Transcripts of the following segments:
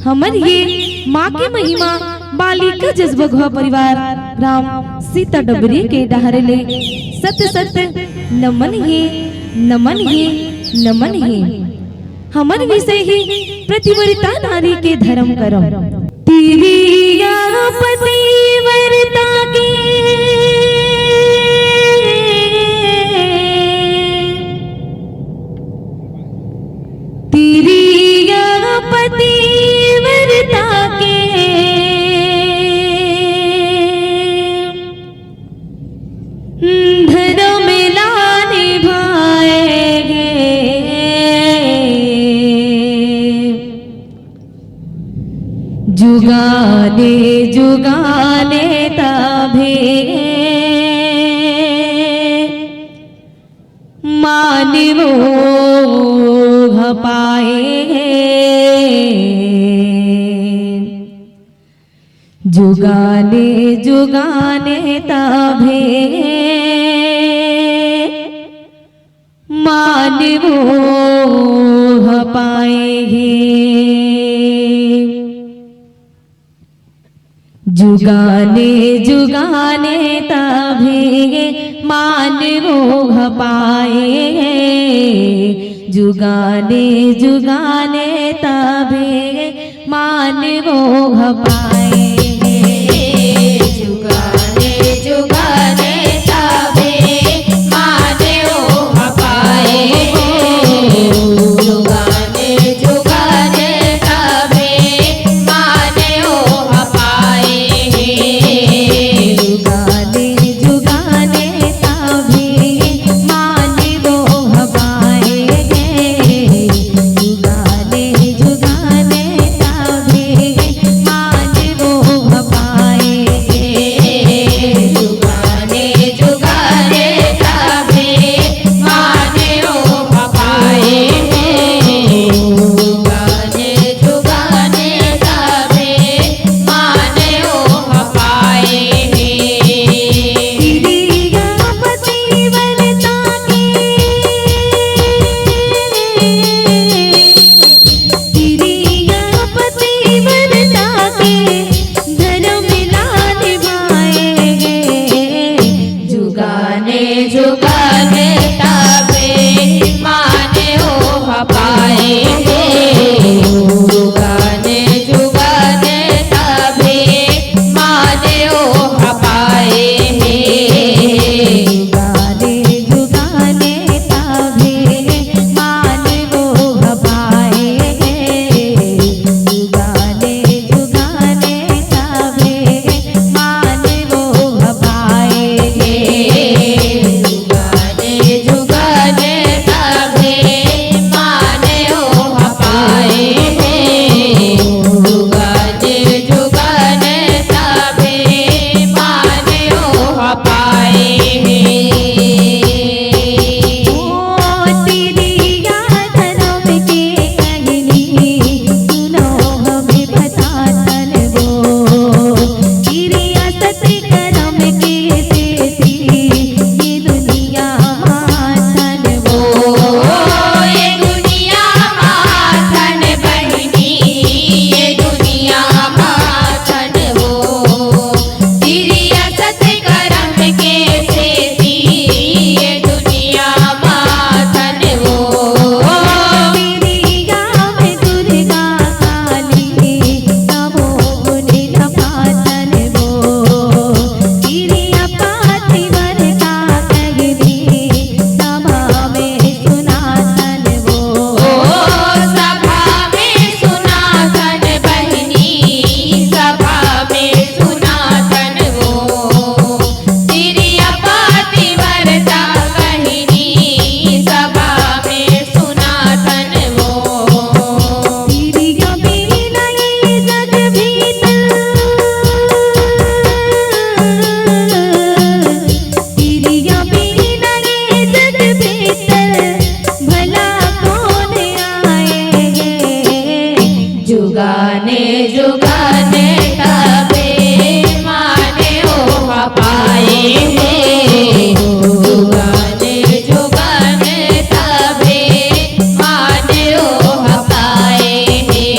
हमर ये माँ की महिमा बालिका जज्बा घुआ परिवार राम सीता डबरी के डहरे ले सत्य सत्य नमन है नमन है नमन है। हमर विषय ही प्रतिवरिता नारी के धर्म करम तेरी पतिव्रता के तेरी पतिव्रता के धर्म लाने भाएगे जुगाने जुगाने तभी मानवो पाएंगे जुगाने जुगाने तभी मानवो पाएंगे जुगाने जुगाने तभी मानवो पाएंगे जुगाने जुगाने तभी मानवो पाएंगे जुगाने जुगाने तभी मानवो पाएंगे जुगाने जुगाने तभी मानवो पाएंगे जुगाने जुगाने तभी मानवो पाएंगे जुगाने जुगाने तभी मानवो पाएंगे जुगाने जुगाने तभी मानवो पाएंगे जुगाने जुगाने तभी मानवो पाएंगे तेरी पतिव्रता के तेरी पतिव्रता के धर्म लाने भाएंगे जुगाने जुगाने तभी मानवो पाएंगे जुगाने जुगाने तभी मानवो पाएंगे जुगाने जुगाने तभी मानवो पाएंगे जुगाने जुगाने तभी मानवो पाएंगे जुगाने जुगाने तभी मानवो पाएंगे जुगाने जुगाने तभी मानवो पाएंगे ओ तेरी धर्म की कहानी सुनो हमें बतातन वो तेरी असत कर्म के से ये दुनिया माथन वो ये दुनिया माथन बहनी ये दुनिया माथन वो तेरी असत कर्म के से ये दुनिया माथन वो तेरी गाँव दुर्गा काली नमो नीलपातन वो तेरी पतिव्रता कहनी सभा में सुनातन वो सभा में सुनातन बहनी सभा में सुनातन वो तेरी पतिव्रता कहनी सभा में सुनातन वो तेरी बिना ये जग भीतर तेरी बिना ये जग भीतर भला कौन आएंगे जुगाने जुगाने तभी मानवो पाएंगे जुगाने जुगाने तभी मानवो पाएंगे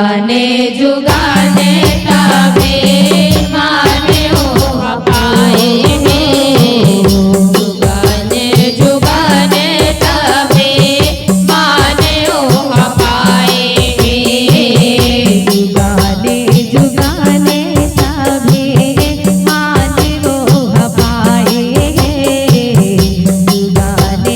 जुगाने जुगाने तबे माने हो पाएंगे, जुगाने जुगाने तबे माने हो पाएंगे, जुगाने जुगाने तबे माने हो पाएंगे, जुगाने जुगाने तबे माने हो पाएंगे, जुगाने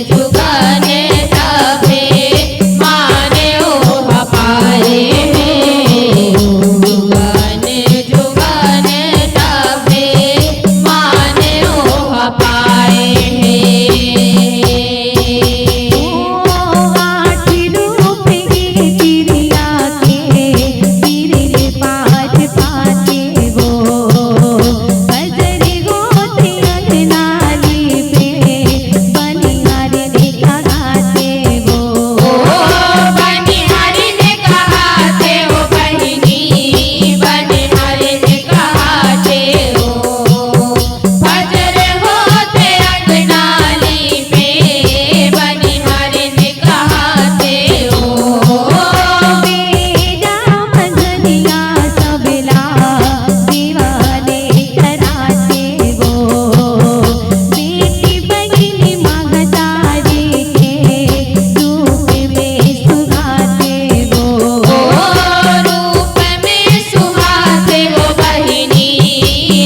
जुगाने तबे माने हो पाएंगे, जुगाने जुगाने तबे माने हो पाएंगे। आठ रूप की चिड़िया के बिरले पाँच पाते वो, बजरी गोते अंगनाली पे बनिहारी ने कहाते वो, बनिहारी ने कहाते हो बहिनी, बनिहारी ने कहाते हो, फजर होते अंगनाली पे बनिहारी ने कहाते हो, मेरा मजनिया सबला दीवाने कराते वो, बेटी बहिनी महतारी के रूप में सुहाते वो, रूप में सुहाते हो बहिनी,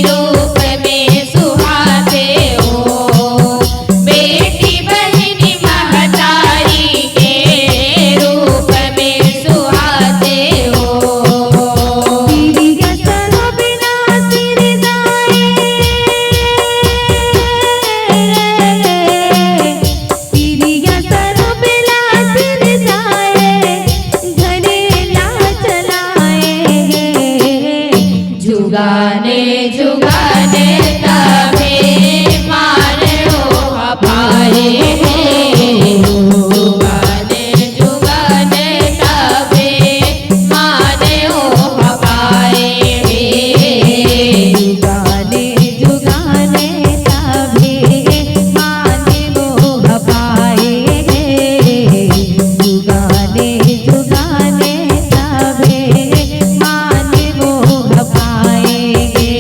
रूप में सुहाते हो, बेटी बहिनी महतारी के रूप में सुहाते हो। तिरिया सरो बिना सिर जाए, तिरिया सरो बिना सिर जाए, घरेला चलाए, जुगाने जुगाने तबे माने हो पाएंगे, जुगाने जुगाने तबे माने हो पाएंगे, जुगाने जुगाने तबे माने हो पाएंगे, जुगाने जुगाने तबे माने हो पाएंगे।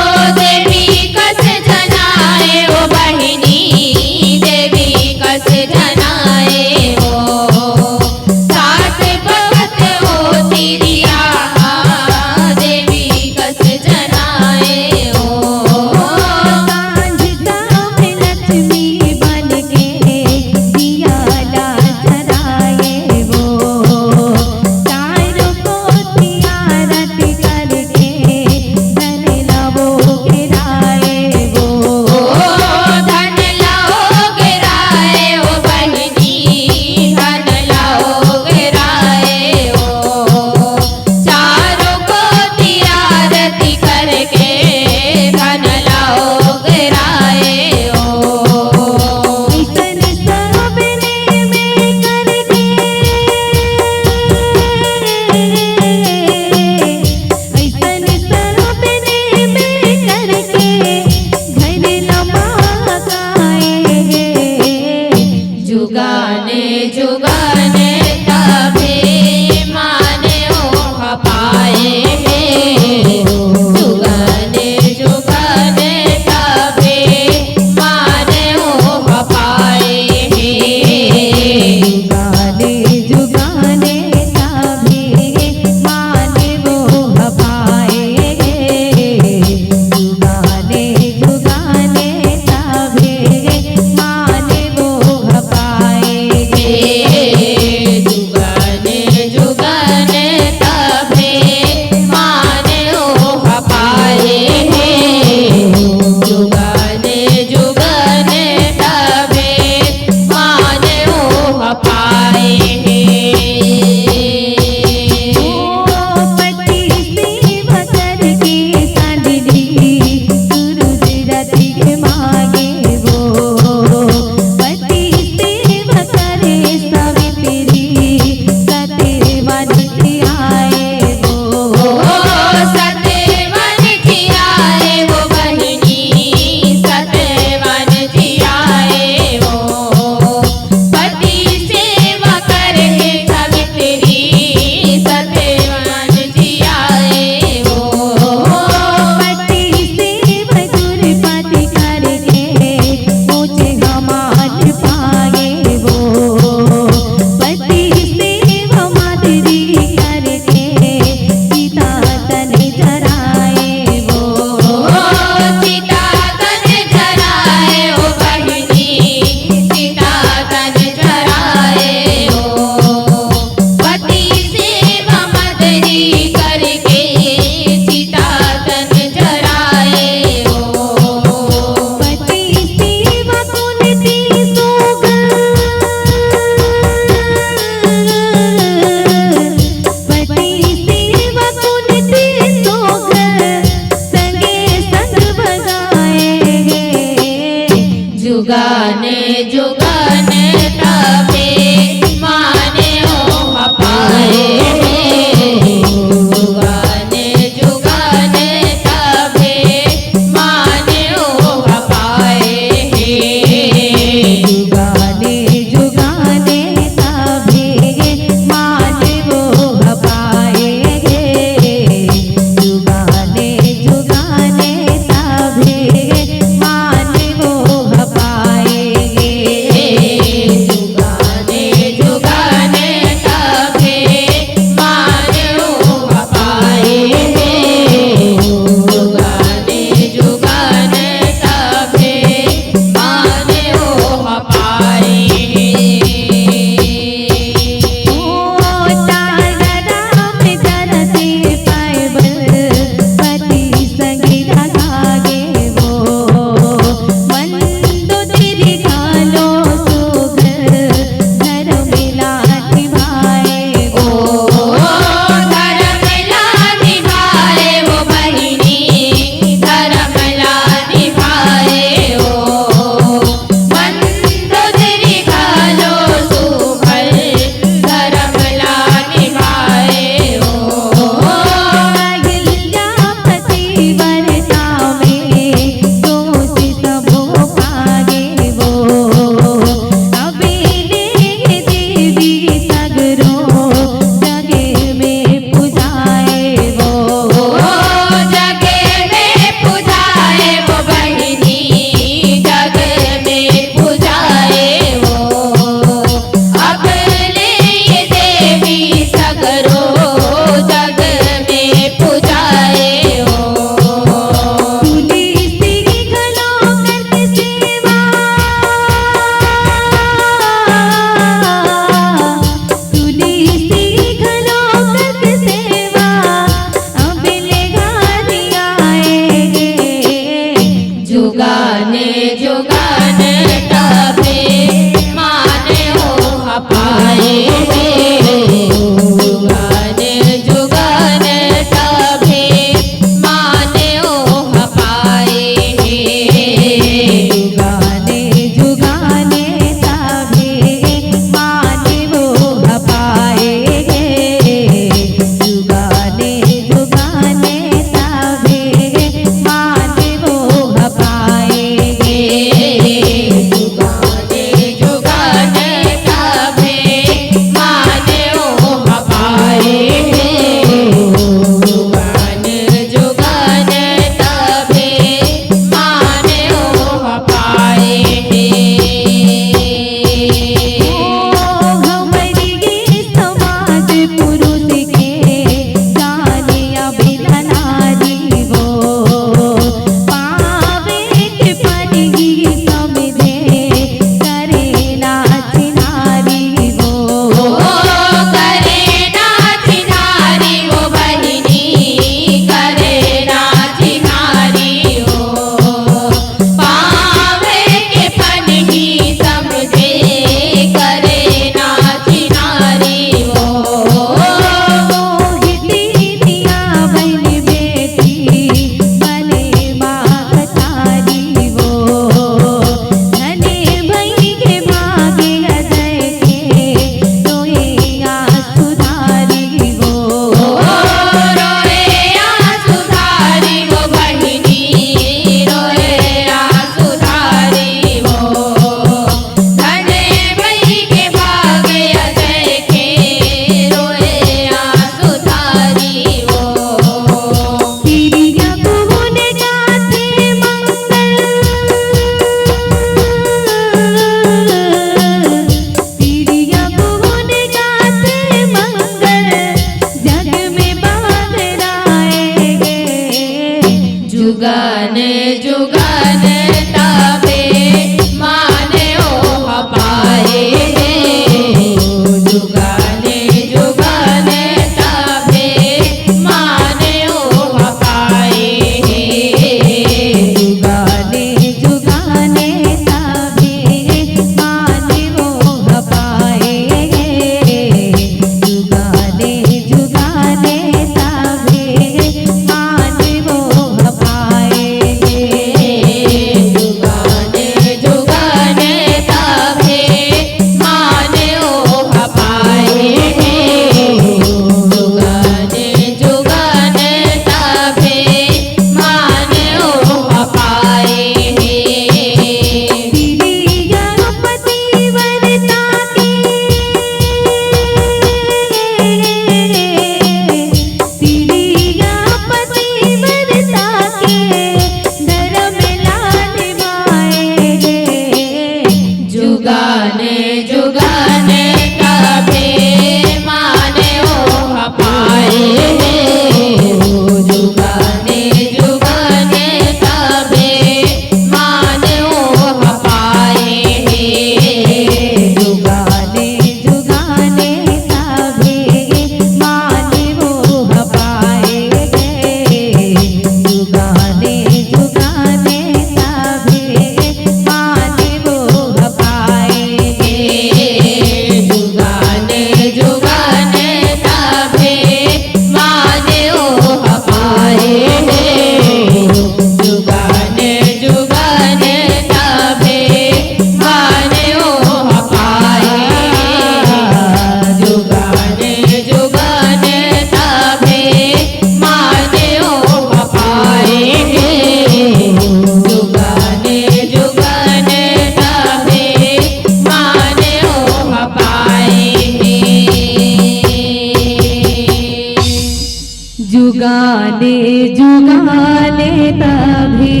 माने जुगाने तभी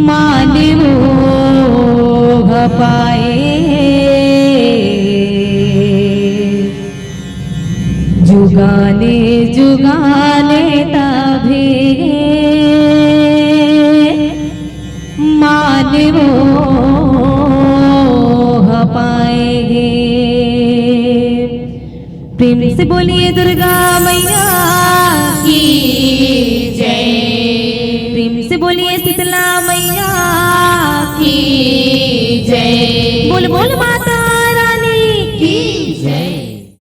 माने मोह पाए जुगाने जुगाने तभी माने मोह पाएंगे। प्रेम से बोलिए दुर्गा मैया की जय। प्रेम से बोलिए शीतला मैया की जय। बोल बोल